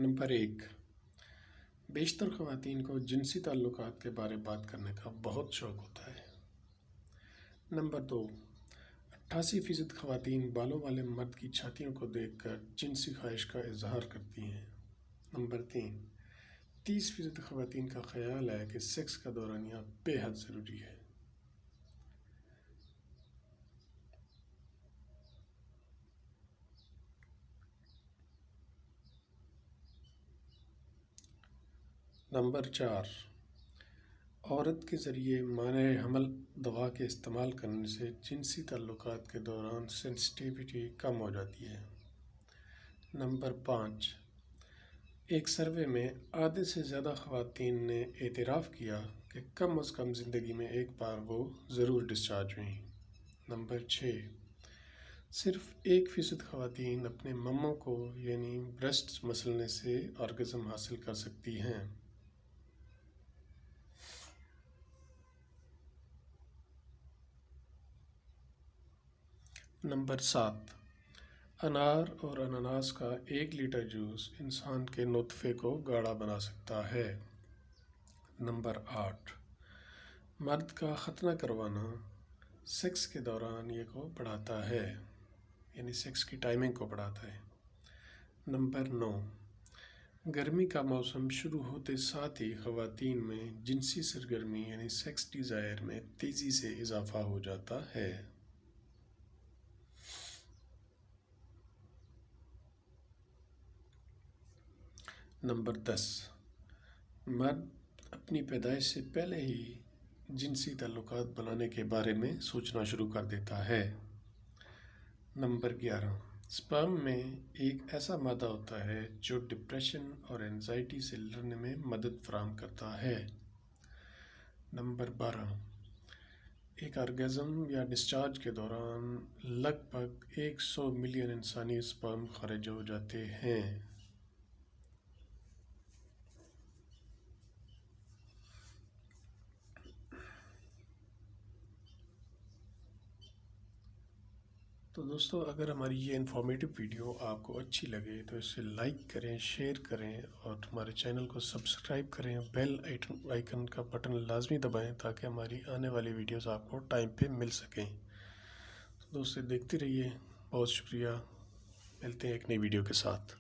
Number 1، بیشتر خواتین کو جنسی تعلقات کے بارے بات کرنے کا بہت شوق ہوتا ہے۔ نمبر 2، 88% خواتین بالوں والے مرد کی چھاتیوں کو دیکھ کر جنسی خواہش کا اظہار کرتی ہیں۔ نمبر 3، 30% خواتین کا خیال ہے کہ سیکس کا دورانیہ بے حد ضروری ہے۔ نمبر 4، عورت کے ذریعے مانع حمل دوا کے استعمال کرنے سے جنسی تعلقات کے دوران سینسٹیوٹی کم ہو جاتی ہے۔ نمبر 5، ایک سروے میں آدھے سے زیادہ خواتین نے اعتراف کیا کہ کم از کم زندگی میں ایک بار وہ ضرور ڈسچارج ہوئیں۔ نمبر 6، صرف 1% خواتین اپنے مموں کو یعنی بریسٹس مسلنے سے آرگزم حاصل کر سکتی ہیں۔ نمبر 7، انار اور اناناس کا 1 لیٹر جوس انسان کے نطفے کو گاڑھا بنا سکتا ہے۔ نمبر 8، مرد کا ختنہ کروانا سیکس کے دوران یہ کو بڑھاتا ہے، یعنی سیکس کی ٹائمنگ کو بڑھاتا ہے۔ نمبر 9، گرمی کا موسم شروع ہوتے ساتھ ہی خواتین میں جنسی سرگرمی یعنی سیکس ڈیزائر میں تیزی سے اضافہ ہو جاتا ہے۔ نمبر 10، مرد اپنی پیدائش سے پہلے ہی جنسی تعلقات بنانے کے بارے میں سوچنا شروع کر دیتا ہے۔ نمبر 11، سپرم میں ایک ایسا مادہ ہوتا ہے جو ڈپریشن اور اینزائٹی سے لڑنے میں مدد فراہم کرتا ہے۔ نمبر 12، ایک آرگزم یا ڈسچارج کے دوران لگ بھگ 100 ملین انسانی سپرم خارج ہو جاتے ہیں۔ تو دوستو، اگر ہماری یہ انفارمیٹیو ویڈیو آپ کو اچھی لگے تو اسے لائک کریں، شیئر کریں اور ہمارے چینل کو سبسکرائب کریں، بیل آئیکن کا بٹن لازمی دبائیں تاکہ ہماری آنے والی ویڈیوز آپ کو ٹائم پہ مل سکیں۔ تو دوستو دیکھتے رہیے، بہت شکریہ، ملتے ہیں ایک نئی ویڈیو کے ساتھ۔